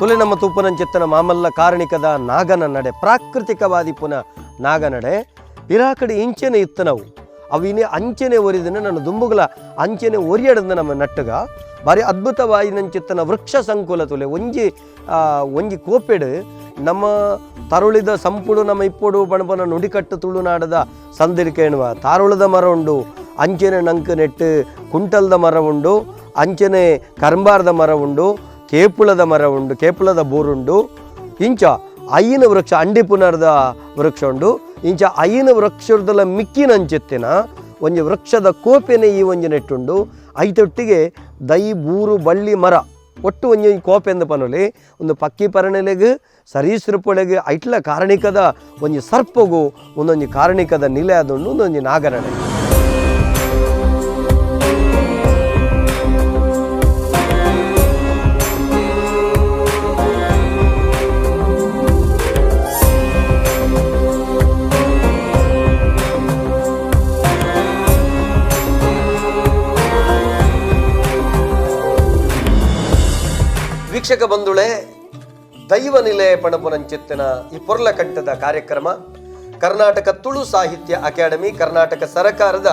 ತುಲೆ ನಮ್ಮ ತುಪ್ಪನಂಚಿತ್ತನ ಮಾಮಲ್ಲ ಕಾರಣಿಕದ ನಾಗನ ನಡೆ ಪ್ರಾಕೃತಿಕವಾದಿ ಪುನಃ ನಾಗನಡೆ ಇರಾಕಡೆ ಇಂಚೆನೆ ಇತ್ತನವು ಅವಿನೇ ಅಂಚೆನೆ ಒರಿದನ ನನ್ನ ದುಂಬುಗಳ ಅಂಚೆನೆ ಒರಿಯಡದ ನಮ್ಮ ನಟ್ಟಗ ಬಾರಿ ಅದ್ಭುತವಾಯಿನಂಚಿತ್ತನ ವೃಕ್ಷ ಸಂಕುಲ ತುಲೆ ಒಂಜಿ ಕೋಪೆಡು ನಮ್ಮ ತರುಳಿದ ಸಂಪುಡು ನಮ್ಮ ಇಪ್ಪುಡು ಬಣಪನ ನುಡಿಕಟ್ಟು ತುಳುನಾಡದ ಸಂದಿರಿಕೆ ಎನ್ನುವ ತಾರುಳದ ಮರ ಉಂಡು ಅಂಚೆನೆ ನಂಕು ನೆಟ್ಟು ಕುಂಟಲ್ದ ಮರ ಉಂಡು ಅಂಚೆನೆ ಕರ್ಂಬಾರ್ದ ಮರ ಉಂಡು ಕೇಪುಳದ ಮರ ಉಂಡು ಕೇಪುಳದ ಬೂರುಂಡು ಇಂಚ ಐನ ವೃಕ್ಷ ಅಂಡಿ ಪುನರ್ದ ವೃಕ್ಷ ಉಂಡು ಇಂಚ ಐನ ವೃಕ್ಷದ ಮಿಕ್ಕಿನಂಚಿತ್ತಿನ ಒಂಜಿ ವೃಕ್ಷದ ಕೋಪೆನೆ ಈ ಒಂಜಿ ನೆಟ್ಟುಂಡು ಐತೊಟ್ಟಿಗೆ ದೈ ಬೂರು ಬಳ್ಳಿ ಮರ ಒಟ್ಟು ಒಂಜಿ ಕೋಪೆಂದ ಪನುಲಿ ಒಂದು ಪಕ್ಕಿ ಪರಣೆಲೆಗ್ ಸರೀಸೃಪೊಳೆಗ್ ಐಟ್ಲ ಕಾರಣಿಕದ ಒಂಜಿ ಸರ್ಪಗು ಒಂದೊಂಜಿ ಕಾರಣಿಕದ ನಿಲೆ ಅದುಂಡು ಒಂದೊಂಜಿ ನಾಗರಡೆ. ವೀಕ್ಷಕ ಬಂಧುಳೆ ದೈವ ನಿಲಯ ಪಣಪುನಂಚಿತ್ತಿನ ಈ ಪೊರ್ಲ ಕಂಠದ ಕಾರ್ಯಕ್ರಮ ಕರ್ನಾಟಕ ತುಳು ಸಾಹಿತ್ಯ ಅಕಾಡೆಮಿ ಕರ್ನಾಟಕ ಸರ್ಕಾರದ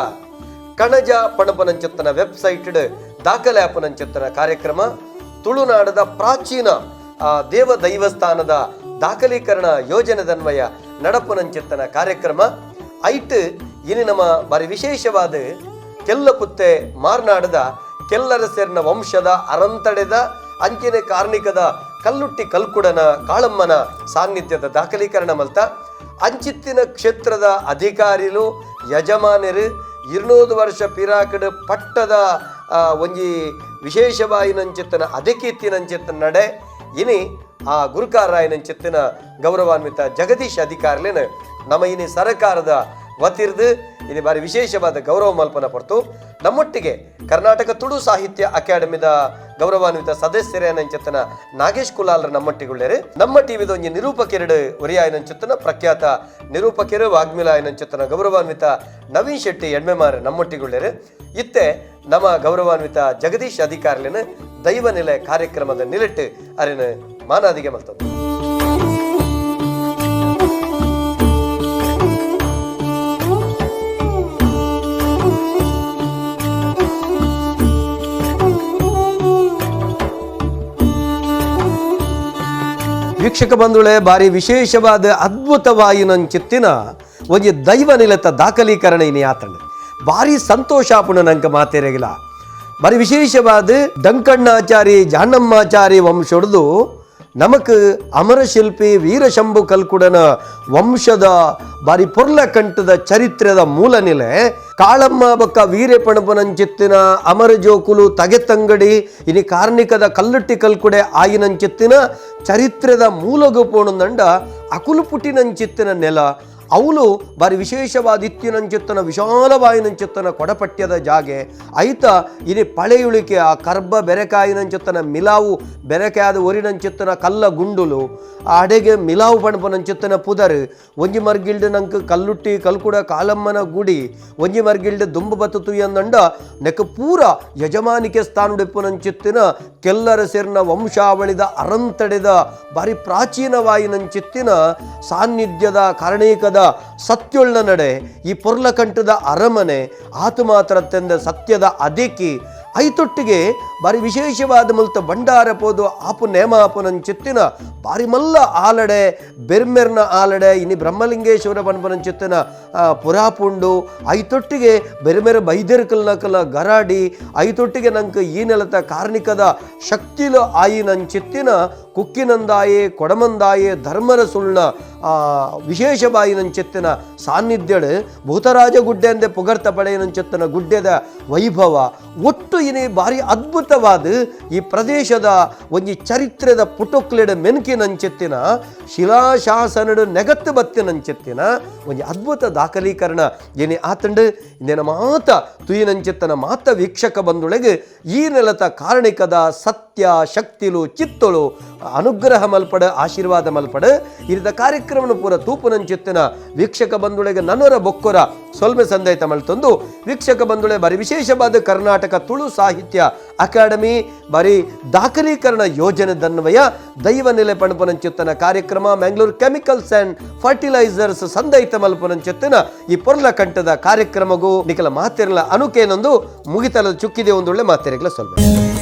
ಕಣಜ ಪಣಪನಂಚಿತ್ತನ ವೆಬ್ಸೈಟ್ ದಾಖಲೆ ಆಪನಂಚಿತ್ತನ ಕಾರ್ಯಕ್ರಮ ತುಳುನಾಡದ ಪ್ರಾಚೀನ ದೇವ ದೈವಸ್ಥಾನದ ದಾಖಲೀಕರಣ ಯೋಜನೆದನ್ವಯ ನಡಪನಂಚಿತ್ತನ ಕಾರ್ಯಕ್ರಮ ಐಟ್ ಇನಿ ನಮ್ಮ ಬಾರಿ ವಿಶೇಷವಾದ ಕೆಲ್ಲಪುತ್ತೆ ಮಾರ್ನಾಡದ ಕೆಲ್ಲರ ಸೇರ್ನ ವಂಶದ ಅರಂತಡೆದ ಅಂಚಿನ ಕಾರ್ಣಿಕದ ಕಲ್ಲುಟ್ಟಿ ಕಲ್ಕುಡನ ಕಾಳಮ್ಮನ ಸಾನ್ನಿಧ್ಯದ ದಾಖಲೀಕರಣ ಮಲ್ತ ಅಂಚಿತ್ತಿನ ಕ್ಷೇತ್ರದ ಅಧಿಕಾರಿಲು ಯಜಮಾನರು 200 ವರ್ಷ ಪಿರಾಕಡ್ ಪಟ್ಟದ ಒಂಜಿ ವಿಶೇಷವಾಯಿನಂಚಿತ್ತನ ಅದಕೀರ್ತಿನಂಚಿತ್ತನ ನಡೆ ಇನಿ ಆ ಗುರುಕಾರಾಯನಂಚಿತ್ತಿನ ಗೌರವಾನ್ವಿತ ಜಗದೀಶ್ ಅಧಿಕಾರಿಲೇನ ನಮ್ಮ ಇನಿ ಸರ್ಕಾರದ ವತಿರ್ದು ಇದು ಬಾರಿ ವಿಶೇಷವಾದ ಗೌರವ ಮಲ್ಪನ ಪಡ್ತು ನಮ್ಮೊಟ್ಟಿಗೆ ಕರ್ನಾಟಕ ತುಳು ಸಾಹಿತ್ಯ ಅಕಾಡೆಮಿದ ಗೌರವಾನ್ವಿತ ಸದಸ್ಯರೇನಂಚಿತ್ತನ ನಾಗೇಶ್ ಕುಲಾಲ್ರ ನಮ್ಮೊಟ್ಟಿಗುಳ್ಳೇರು ನಮ್ಮ ಟಿವಿದ ಒಂಜಿ ನಿರೂಪಕೆರಡು ಒರಿಯಾಯನಂಚಿತ್ತನ ಪ್ರಖ್ಯಾತ ನಿರೂಪಕೆರು ವಾಗ್ಮಿಲಾಯನಂಚಿತ್ತನ ಗೌರವಾನ್ವಿತ ನವೀನ್ ಶೆಟ್ಟಿ ಎಣ್ಮೆಮಾರ್ ನಮ್ಮೊಟ್ಟಿಗುಳ್ಳೇರು ಇತ್ತೆ ನಮ್ಮ ಗೌರವಾನ್ವಿತ ಜಗದೀಶ್ ಅಧಿಕಾರಿಲಿನ ದೈವ ನಿಲಯ ಕಾರ್ಯಕ್ರಮದ ನಿಲಿಟ್ಟು ಅರಿನ ಮಾನಾದಿಗೆ ಮಲ್ತದ್ದು ವೀಕ್ಷಕ ಬಂಧುಳೆ ಬಾರಿ ವಿಶೇಷವಾದ ಅದ್ಭುತವಾಯಿನಂಚಿತ್ತಿನ ಒಂಜಿ ದೈವ ನಿಲತ ದಾಖಲೀಕರಣ ಇನಿ ಆತಂಡ ಬಾರಿ ಸಂತೋಷ ಆಪುಣ ನಂಗೆ ಮಾತೇರೆಗಿಲ್ಲ ಬಾರಿ ವಿಶೇಷವಾದ ಡಂಕಣ್ಣಾಚಾರಿ ಜಾನಮ್ಮಾಚಾರಿ ವಂಶೊಡ್ದು ನಮಕ್ ಅಮರಶಿಲ್ಪಿ ವೀರಶಂಭು ಕಲ್ಕುಡನ ವಂಶದ ಬಾರಿ ಪೊರ್ಲ ಕಂಠದ ಚರಿತ್ರೆದ ಮೂಲ ನೆಲೆ ಕಾಳಮ್ಮ ಬೊಕ್ಕ ವೀರೆ ಪಣಪನಂಚಿತ್ತಿನ ಅಮರ ಜೋಕುಲು ತಗೆತಂಗಡಿ ಇನಿ ಕಾರ್ಣಿಕದ ಕಲ್ಲುಟ್ಟಿ ಕಲ್ಕುಡೆ ಆಯಿನಂಚಿತ್ತಿನ ಚರಿತ್ರೆದ ಮೂಲಗು ಪೋಣಂದಂಡ ಅಕುಲು ಪುಟಿನಂಚಿತ್ತಿನ ನೆಲ ಅವಳು ಬಾರಿ ವಿಶೇಷವಾದ ಇತ್ತಿನಂಚಿತ್ತನ ವಿಶಾಲವಾಯಿನಂಚಿತ್ತನ ಕೊಡಪಟ್ಯದ ಜಾಗೆ ಐತ ಇನಿ ಪಳೆಯುಳಿಕೆ ಆ ಕರ್ಬ ಬೆರೆಕಾಯಿನಂಚಿತ್ತನ ಮಿಲಾವು ಬೆರೆಕಾದ ಒರಿನಂಚಿತ್ತನ ಕಲ್ಲ ಗುಂಡುಲು ಆ ಅಡೆಗೆ ಮಿಲಾವು ಪಣಪನಂಚಿತ್ತನ ಪುದರ್ ಒಂಜಿ ಮರ್ಗಿಲ್ಡ್ ನಂಗೆ ಕಲ್ಲುಟ್ಟಿ ಕಲ್ಕುಡ ಕಾಲಮ್ಮನ ಗುಡಿ ಒಂಜಿ ಮರ್ಗಿಲ್ಡ್ ದುಂಬು ಬತ್ತು ಎಂದಂಡ ನೆಕ್ ಪೂರ ಯಜಮಾನಿಕೆ ಸ್ಥಾನುಡೆಪ್ಪುನಂಚಿತ್ತಿನ ಕೆಲ್ಲರ ಸೇರ್ನ ವಂಶಾವಳಿದ ಅರಂತಡೆದ ಬಾರಿ ಪ್ರಾಚೀನವಾಯಿನಂಚಿತ್ತಿನ ಸಾನ್ನಿಧ್ಯದ ಕಾರಣೀಕದ ಸತ್ಯೊಳ್ಳ ನಡೆ ಈ ಪೊರ್ಲ ಕಂಠದ ಅರಮನೆ ಆತು ಮಾತ್ರ ತೆಂದ ಸತ್ಯದ ಅದಿಕಿ ಐತೊಟ್ಟಿಗೆ ಬಾರಿ ವಿಶೇಷವಾದ ಮಲ್ತ ಭಂಡಾರ ಪೋದು ಆಪು ನೇಮ ಆಪುನಂಚಿತ್ತಿನ ಬಾರಿ ಮಲ್ಲ ಆಲಡೆ ಬೆರ್ಮೆರ್ನ ಆಲಡೆ ಇನಿ ಬ್ರಹ್ಮಲಿಂಗೇಶ್ವರ ಪನ್ಪನಂಚಿತ್ತಿನ ಪುರಾಪುಂಡು ಐತೊಟ್ಟಿಗೆ ಬೆರ್ಮೆರ ಬೈದೆರ್ಕಲ್ನಕಲ ಗರಾಡಿ ಐತೊಟ್ಟಿಗೆ ನಂಗೆ ಈ ನೆಲತ ಕಾರ್ಣಿಕದ ಶಕ್ತಿಲು ಆಯಿನಂಚಿತ್ತಿನ ಕುಕ್ಕಿನಂದಾಯೆ ಕೊಡಮಂದಾಯೆ ಧರ್ಮರ ಸುಳ್ಳ ವಿಶೇಷವಾಯಿನಂಚಿತ್ತಿನ ಸಾನ್ನಿಧ್ಯಡ್ ಭೂತರಾಜ ಗುಡ್ಡೆ ಅಂದೆ ಪುಗರ್ತ ಪಡೆಯನಂಚಿತ್ತಿನ ಗುಡ್ಡೆದ ವೈಭವ ಒಟ್ಟು ಇನಿ ಬಾರಿ ಅದ್ಭುತವಾದ ಈ ಪ್ರದೇಶದ ಒಂಜಿ ಚರಿತ್ರೆದ ಪುಟುಕ್ಲೆಡ ಮೆನ್ಕಿನಂಚಿತ್ತಿನ ಶಿಲಾಶಾಸನಡು ನೆಗತ್ತು ಬತ್ತಿನಂಚಿತ್ತಿನ ಒಂಜಿ ಅದ್ಭುತ ದಾಖಲೀಕರಣ ಏನೇ ಆತಂಡು ಇಂದೇನ ಮಾತ ತುಯಿನಂಚಿತ್ತನ ಮಾತ ವೀಕ್ಷಕ ಬಂಧುಳೆಗೆ ಈ ನೆಲತ ಕಾರಣಿಕದ ಸತ್ಯ ಶಕ್ತಿಲು ಚಿತ್ತಳು ಅನುಗ್ರಹ ಮಲ್ಪಡ ಆಶೀರ್ವಾದ ಮಲ್ಪಡ ಇರಿದ ಕಾರ್ಯಕ್ರಮ ಪೂರ ತೂಪುನಂಚಿತ್ತಿನ ವೀಕ್ಷಕ ಬಂಧುಳೆಗೆ ನನ್ನೊರ ಬೊಕ್ಕೊರ ಸೊಲ್ಮೆ ಸಂದೇತ ಮಲ್ತೊಂದು ವೀಕ್ಷಕ ಬಂಧುಳೆ ಬಾರಿ ವಿಶೇಷವಾದ ಕರ್ನಾಟಕ ತುಳು ಸಾಹಿತ್ಯ ಅಕಾಡೆಮಿ ಬಾರಿ ದಾಖಲೀಕರಣ ಯೋಜನೆದನ್ವಯ ದೈವ ನೆಲೆ ಪಣಪನಂಚಿತ್ತನ ಕಾರ್ಯಕ್ರಮ ಮ್ಯಾಂಗ್ಳೂರ್ ಕೆಮಿಕಲ್ಸ್ ಅಂಡ್ ಫರ್ಟಿಲೈಸರ್ಸ್ ಸಂದೈತ ಮಲ್ಪನಂಚಿತ್ತಿನ ಈ ಪೊರ್ಲ ಕಂಠದ ಕಾರ್ಯಕ್ರಮಗೂ ನಿಖಲ ಮಾತೆರಲ ಅನುಕೇನೊಂದು ಮುಗಿತಲ ಚುಕ್ಕಿದೆ ಒಂದೊಳ್ಳೆ ಮಾತೆರೆಗಳ ಸೊಲ್ಮೆ